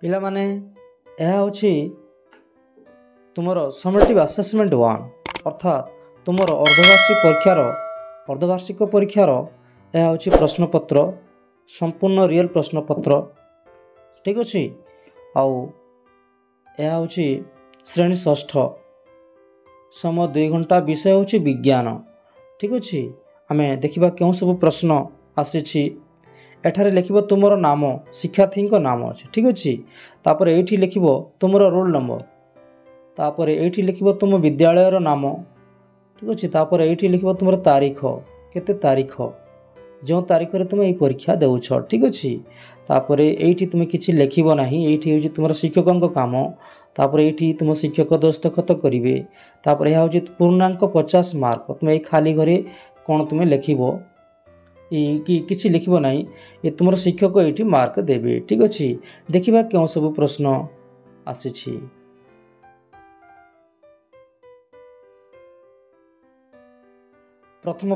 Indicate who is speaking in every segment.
Speaker 1: ପିଲାମାନେ ଏହା ହେଉଛି ତୁମର ସମେଟିଭ୍ ଆସେସମେଣ୍ଟ 1 ଅର୍ଥାତ୍ ତୁମର ଅର୍ଦ୍ଧବାର୍ଷିକ ପରୀକ୍ଷାର ଏହା ହେଉଛି ପ୍ରଶ୍ନପତ୍ର, ସମ୍ପୂର୍ଣ୍ଣ ରିଅଲ୍ ପ୍ରଶ୍ନପତ୍ର। ଠିକ୍ ଅଛି। ଆଉ ଏହା ହେଉଛି ଶ୍ରେଣୀ ଷଷ୍ଠ, ସମୟ 2 ଘଣ୍ଟା, ବିଷୟ ହେଉଛି ବିଜ୍ଞାନ। ଠିକ୍ ଅଛି। ଆମେ ଦେଖିବା କେଉଁ ସବୁ ପ୍ରଶ୍ନ ଆସିଛି। ଏଠାରେ ଲେଖିବ ତୁମର ନାମ, ଶିକ୍ଷାର୍ଥୀଙ୍କ ନାମ ଅଛି। ଠିକ୍ ଅଛି। ତାପରେ ଏଇଠି ଲେଖିବ ତୁମର ରୋଲ୍ ନମ୍ବର, ତାପରେ ଏଇଠି ଲେଖିବ ତୁମ ବିଦ୍ୟାଳୟର ନାମ। ଠିକ୍ ଅଛି। ତାପରେ ଏଇଠି ଲେଖିବ ତୁମର ତାରିଖ, କେତେ ତାରିଖ, ଯେଉଁ ତାରିଖରେ ତୁମେ ଏଇ ପରୀକ୍ଷା ଦେଉଛ। ଠିକ୍ ଅଛି। ତାପରେ ଏଇଠି ତୁମେ କିଛି ଲେଖିବ ନାହିଁ, ଏଇଠି ହେଉଛି ତୁମର ଶିକ୍ଷକଙ୍କ କାମ। ତାପରେ ଏଇଠି ତୁମ ଶିକ୍ଷକ ଦସ୍ତଖତ କରିବେ। ତାପରେ ଏହା ହେଉଛି ପୂର୍ଣ୍ଣାଙ୍କ 50 ମାର୍କ। ତୁମେ ଏଇ ଖାଲି ଘରେ କ'ଣ ତୁମେ ଲେଖିବ କି କିଛି ଲେଖିବ ନାହିଁ, ଏ ତୁମର ଶିକ୍ଷକ ଏଇଠି ମାର୍କ ଦେବେ। ଠିକ୍ ଅଛି। ଦେଖିବା କେଉଁ ସବୁ ପ୍ରଶ୍ନ ଆସିଛି। ପ୍ରଥମ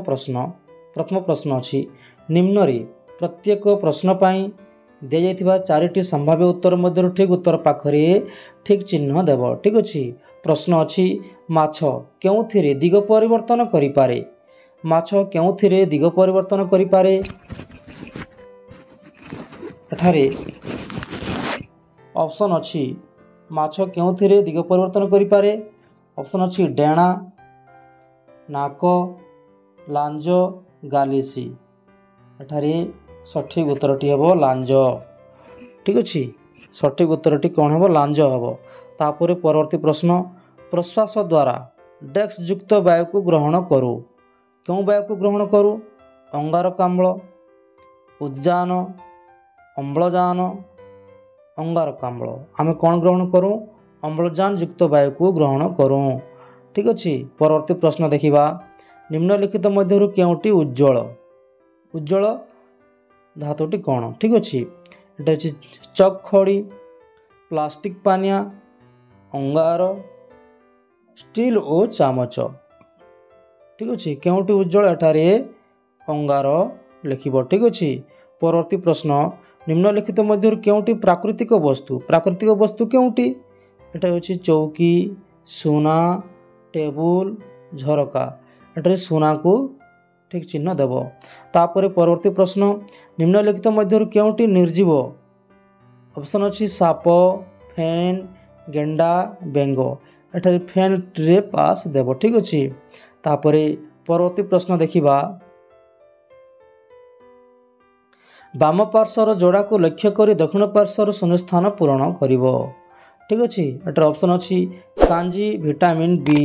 Speaker 1: ପ୍ରଶ୍ନ ଅଛି, ନିମ୍ନରେ ପ୍ରତ୍ୟେକ ପ୍ରଶ୍ନ ପାଇଁ ଦିଆଯାଇଥିବା 4ଟି ସମ୍ଭାବ୍ୟ ଉତ୍ତର ମଧ୍ୟରୁ ଠିକ୍ ଉତ୍ତର ପାଖରେ ଠିକ୍ ଚିହ୍ନ ଦେବ। ଠିକ୍ ଅଛି। ପ୍ରଶ୍ନ ଅଛି, ମାଛ କେଉଁଥିରେ ଦିଗ ପରିବର୍ତ୍ତନ କରିପାରେ? ମାଛ କେଉଁଥିରେ ଦିଗ ପରିବର୍ତ୍ତନ କରିପାରେ? ଏଠାରେ ଅପସନ୍ ଅଛି, ମାଛ କେଉଁଥିରେ ଦିଗ ପରିବର୍ତ୍ତନ କରିପାରେ? ଅପସନ୍ ଅଛି ଡେଣା, ନାକ, ଲାଞ୍ଜ, ଗାଲିସି। ଏଠାରେ ସଠିକ୍ ଉତ୍ତରଟି ହେବ ଲାଞ୍ଜ। ଠିକ୍ ଅଛି। ସଠିକ୍ ଉତ୍ତରଟି କ'ଣ ହେବ? ଲାଞ୍ଜ ହେବ। ତାପରେ ପରବର୍ତ୍ତୀ ପ୍ରଶ୍ନ, ପ୍ରଶ୍ୱାସ ଦ୍ୱାରା ଡେକ୍ସ ଯୁକ୍ତ ବାୟୁକୁ ଗ୍ରହଣ କରୁ। କେଉଁ ବାୟୁକୁ ଗ୍ରହଣ କରୁ? ଅଙ୍ଗାରକାମ୍ଳ, ଉଦ୍ଜାନ, ଅମ୍ଳଜାନ, ଅଙ୍ଗାରକାମ୍ଳ। ଆମେ କ'ଣ ଗ୍ରହଣ କରୁ? ଅମ୍ଳଜାନ ଯୁକ୍ତ ବାୟୁକୁ ଗ୍ରହଣ କରୁ। ଠିକ୍ ଅଛି। ପରବର୍ତ୍ତୀ ପ୍ରଶ୍ନ ଦେଖିବା, ନିମ୍ନଲିଖିତ ମଧ୍ୟରୁ କେଉଁଟି ଉଜ୍ଜଳ? ଉଜ୍ଜଳ ଧାତୁଟି କ'ଣ? ଠିକ୍ ଅଛି। ଏଟା ଅଛି ଚକ୍ ଖଡ଼ି, ପ୍ଲାଷ୍ଟିକ୍ ପାନିଆ, ଅଙ୍ଗାର, ଷ୍ଟିଲ୍ ଓ ଚାମଚ। ଠିକ୍ ଅଛି। କେଉଁଟି ଉଜ୍ଜଳ? ଏଠାରେ ଅଙ୍ଗାର ଲେଖିବ। ଠିକ୍ ଅଛି। ପରବର୍ତ୍ତୀ ପ୍ରଶ୍ନ, ନିମ୍ନଲିଖିତ ମଧ୍ୟରୁ କେଉଁଟି ପ୍ରାକୃତିକ ବସ୍ତୁ? ପ୍ରାକୃତିକ ବସ୍ତୁ କେଉଁଟି? ଏଟା ହେଉଛି ଚୌକି, ସୁନା, ଟେବୁଲ, ଝରକା। ଏଠାରେ ସୁନାକୁ ଠିକ୍ ଚିହ୍ନ ଦେବ। ତାପରେ ପରବର୍ତ୍ତୀ ପ୍ରଶ୍ନ, ନିମ୍ନଲିଖିତ ମଧ୍ୟରୁ କେଉଁଟି ନିର୍ଜୀବ? ଅପସନ୍ ଅଛି ସାପ, ଫେନ୍, ଗେଣ୍ଡା, ବେଙ୍ଗ। ଏଠାରେ ଫେନ୍ରେ ପାସ୍ ଦେବ। ଠିକ୍ ଅଛି। ତାପରେ ପରବର୍ତ୍ତୀ ପ୍ରଶ୍ନ ଦେଖିବା, ବାମ ପାର୍ଶ୍ୱର ଯୋଡ଼ାକୁ ଲକ୍ଷ୍ୟ କରି ଦକ୍ଷିଣ ପାର୍ଶ୍ୱର ଶୂନ୍ୟସ୍ଥାନ ପୂରଣ କରିବ। ଠିକ୍ ଅଛି। ଏଠାରେ ଅପସନ୍ ଅଛି କାଞ୍ଜି, ଭିଟାମିନ୍ ବି।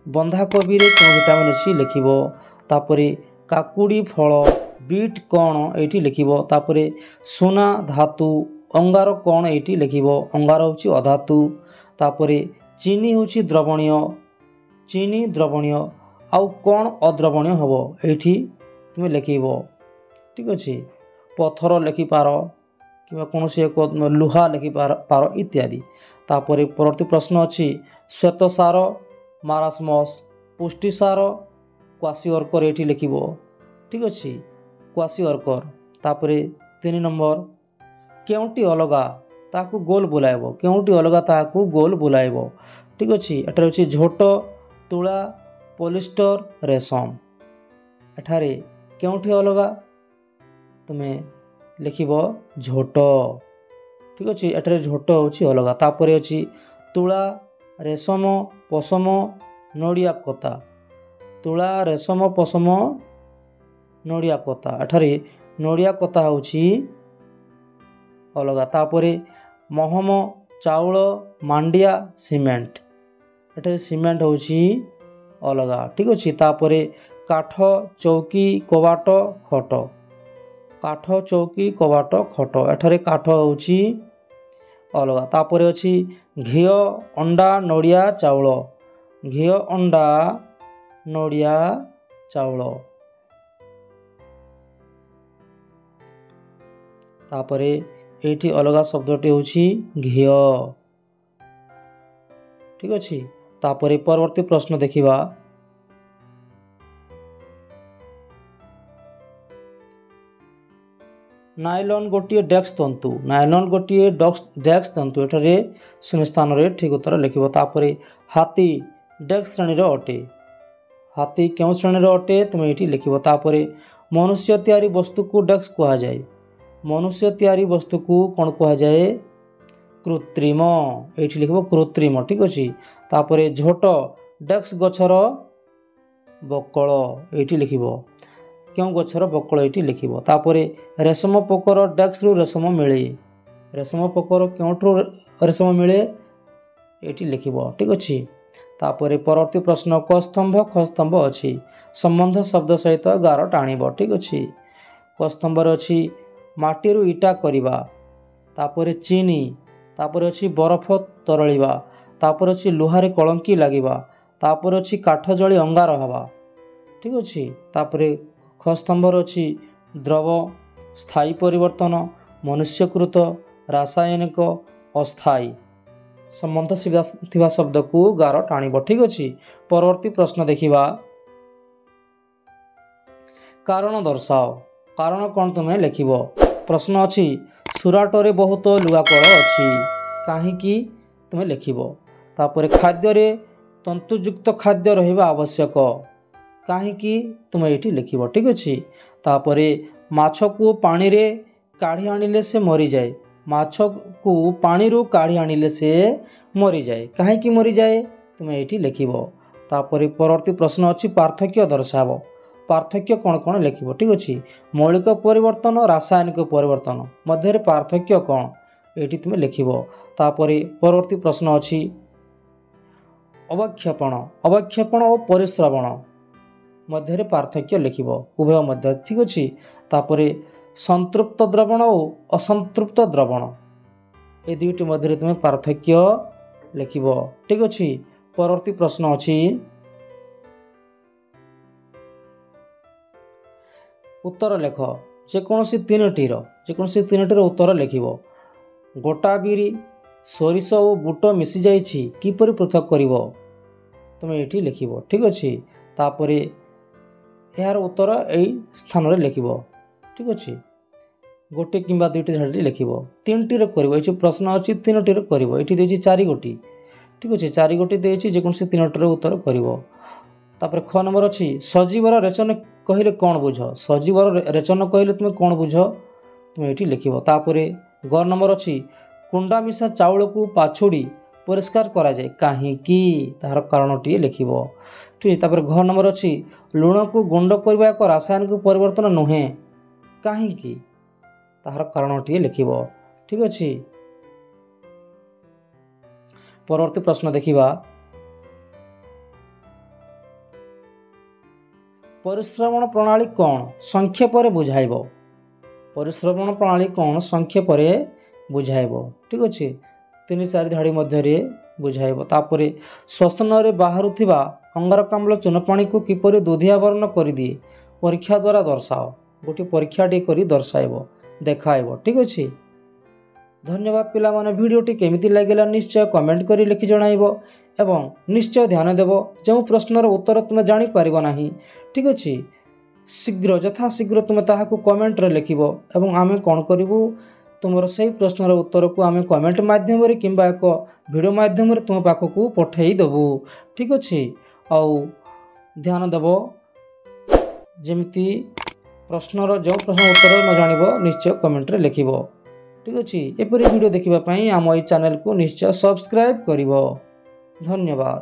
Speaker 1: ବନ୍ଧାକୋବିରେ କେଉଁ ଭିଟାମିନ୍ ଅଛି ଲେଖିବ। ତାପରେ କାକୁଡ଼ି ଫଳ, ବିଟ୍ କ'ଣ ଏଇଠି ଲେଖିବ। ତାପରେ ସୁନା ଧାତୁ, ଅଙ୍ଗାର କ'ଣ ଏଇଠି ଲେଖିବ। ଅଙ୍ଗାର ହେଉଛି ଅଧାତୁ। ତାପରେ ଚିନି ହେଉଛି ଦ୍ରବଣୀୟ, ଚିନି ଦ୍ରବଣୀୟ। ଆଉ କ'ଣ ଅଦ୍ରବଣୀୟ ହେବ ଏଇଠି ତୁମେ ଲେଖିବ। ଠିକ୍ ଅଛି। ପଥର ଲେଖିପାର କିମ୍ବା କୌଣସି ଏକ ଲୁହା ଲେଖିପାର ଇତ୍ୟାଦି। ତାପରେ ପରବର୍ତ୍ତୀ ପ୍ରଶ୍ନ ଅଛି, ଶ୍ୱେତସାର, ମାରାସ୍ମସ୍, ପୁଷ୍ଟିସାର, କ୍ୱାସିଅର୍କର ଏଇଠି ଲେଖିବ। ଠିକ୍ ଅଛି। କ୍ୱାସିଅର୍କର। ତାପରେ 3 ନମ୍ବର, କେଉଁଟି ଅଲଗା ତାହାକୁ ଗୋଲ ବୁଲାଇବ। କେଉଁଟି ଅଲଗା ତାହାକୁ ଗୋଲ ବୁଲାଇବ। ଠିକ୍ ଅଛି। ଏଠାରେ ହେଉଛି ଝୋଟ, ତୁଳା, ପଲିଷ୍ଟର, ରେଶମ। ଏଠାରେ କେଉଁଠି ଅଲଗା? ତୁମେ ଲେଖିବ ଝୋଟ। ଠିକ୍ ଅଛି। ଏଠାରେ ଝୋଟ ହେଉଛି ଅଲଗା। ତାପରେ ଅଛି ତୁଳା, ରେଶମ, ପଶମ, ନଡ଼ିଆ କତା। ତୁଳା, ରେଶମ, ପଶମ, ନଡ଼ିଆ କତା। ଏଠାରେ ନଡ଼ିଆ କତା ହେଉଛି ଅଲଗା। ତାପରେ ମହମ, ଚାଉଳ, ମାଣ୍ଡିଆ, ସିମେଣ୍ଟ। ଏଠାରେ ସିମେଣ୍ଟ ହେଉଛି ଅଲଗା। ଠିକ୍ ଅଛି। ତାପରେ କାଠ, ଚୌକି, କବାଟ, ଖଟ। କାଠ, ଚୌକି, କବାଟ, ଖଟ। ଏଠାରେ କାଠ ହେଉଛି ଅଲଗା। ତାପରେ ଅଛି ଘିଅ, ଅଣ୍ଡା, ନଡ଼ିଆ, ଚାଉଳ। ଘିଅ, ଅଣ୍ଡା, ନଡ଼ିଆ, ଚାଉଳ। ତାପରେ ଏଇଠି ଅଲଗା ଶବ୍ଦଟି ହେଉଛି ଘିଅ। ଠିକ୍ ଅଛି। ତାପରେ ପରବର୍ତ୍ତୀ ପ୍ରଶ୍ନ ଦେଖିବା, नाइलॉन गोटे डेस्क तंतु, नाइलॉन गोटे डेस्क तंतु, एठारे शून्य स्थान रे ठीक उत्तर लिखिबो। तापरे हाथी डेस्क श्रेणी अटे, हाथी क्यों श्रेणी अटे तुम ये लिखिबो। तापरे मनुष्य तैयारी वस्तु को डेस्क कहा जाए, मनुष्य तैयारी वस्तु को कौन कहा जाए कृत्रिम, ये लिखिबो कृत्रिम ठीक अच्छे। तापरे झोट डेस्क गछर बकल, ये लिखिबो क्यों गछर बकल ये लिखिबो। तापरे रेशम पोकर डेस्क रु रेशम मिले, रेशम पोकर क्योंठू रेशम मिले ये लिखिबो ठीक अच्छे। तापरे परवर्ती प्रश्न क स्तंभ ख स्तंभ अच्छी संबंध शब्द सहित गार टाणिब ठीक अच्छे। क स्तंभ अच्छी माटी रु इटा करिबा, तापरे चीनी, तापरे अच्छी बरफ तरलिबा, तापरे अच्छी लुहारे कलंकी लागिबा, तापरे अच्छी काठ जली अंगार हवा ठीक अच्छे। तापरे ख स्तंभ अच्छी द्रव, स्थायी परिवर्तन, मनुष्यकृत, रासायनिक, अस्थायी, संबंध थिबा शब्द को गार टाणिब ठीक अच्छे। परवर्ती प्रश्न देखिबा कारण दर्शाओ, कारण कौन तुम्हें लिखिब। प्रश्न अच्छी सुराटरे बहुत लुगाकल अच्छी, कहीं तुम्हें लिखिब। तापरे खाद्य रे तंतुयुक्त खाद्य रहिबा आवश्यक, कहीं तुम्हें ये लिखिब ठीक अच्छे। तापरे माछ को पानी रे काढ़ी आनिले से मरी जाए, माछ को पानी रू काढ़ी आनिले से मरी जाए, कहीं मरी जाए तुम्हें ये लिखिब। तापरे परवर्ती प्रश्न अच्छी पार्थक्य दर्शाव, पार्थक्य कौन कौन लिखिब ठीक अच्छे। मौलिक परिवर्तन रासायनिक परिवर्तन मध्य पार्थक्य कौन ये तुम्हें लिखिब। तापरे परवर्ती प्रश्न अच्छी अवक्षेपण, अवक्षेपण और परिश्रवण मध्य पार्थक्य लिखिब उभय मध्य ठीक अच्छे। तापरे संतृप्त द्रवण और असंतृप्त द्रवण ये दुईटी मध्य तुम्हें पार्थक्य लिखिब ठीक अच्छे। परवर्ती प्रश्न अच्छी उत्तर लेख, जेकोसी तीनोटीर उत्तर लिखिब। गोटा बिरी सोरिष और बुट मिसी जाइछि किपरि पृथक करिवो तुम ये लिखिब ठीक अच्छे। तापरे यार उत्तर यही स्थान रे लिखिब ठीक अच्छे। गोटे किंबा दुईटी झाड़ी लिखिब, तीन टी करिवो, ये प्रश्न अच्छी तीन टी करिवो, ये देछि चारि गोटी ठीक अच्छे, चारि गोटी देछि जेकोसी तीनोटीर उत्तर करिवो। तापर ख नंबर अच्छी सजीवर रेचन कहले कौन बुझ, सजीवर रेचन कहले तुम कौन बुझ तुम ये लिखिब। तापरे ग नंबर अच्छी कुंडा मिशा चाउल को पाछुड़ी परिष्कार करा जाए, कहीं तार कारणटी लिखिब ठीक। तापर घ नंबर अच्छी लुण को गुंड करबा एक रासायनिक परिवर्तन नुहे, कहीं तार कारणटी लिखिब ठीक अच्छे। परवर्ती प्रश्न देखिबा परिश्रवण प्रणाली कौन संक्षेप बुझाइब, परिश्रवण प्रणाली कौन संक्षेप बुझाइब ठीक अच्छे, तीन चार धाड़ी मध्य बुझाइब। तापरे श्वसन रे बाहरुथिबा अंगारकाम्ल चूनपाणी को किपरि दुधियावरण कर दिए परीक्षा द्वारा दर्शाओ, गोटे परीक्षाटी करी दर्शाइब देखाइब ठीक अच्छे। धन्यवाद पिला माने, वीडियोटी केमिति लागिला निश्चय कमेंट करी लिखि जणाइब एवं निश्चय ध्यान देव जो प्रश्नर उत्तर तुम जानी पारिबो नाही ठीक अच्छे। शीघ्र यथाशीघ्र तुम ताहाकु कमेंट रे लिखिब एवं आमे कौन करिवु तुमर से प्रश्नर उत्तर को आमे कमेंट माध्यम रे किंबा एक वीडियो माध्यम रे तुम पाखकु पठेई देबु ठीक अच्छे। आउ ध्यान देव जेमिति प्रश्नर जो प्रश्न उत्तर न जानिबो निश्चय कमेंट रे लिखिब ठीक अच्छे। एपरी वीडियो देखिबा पई आम ई चैनल को निश्चय सब्सक्राइब करिवो। धन्यवाद।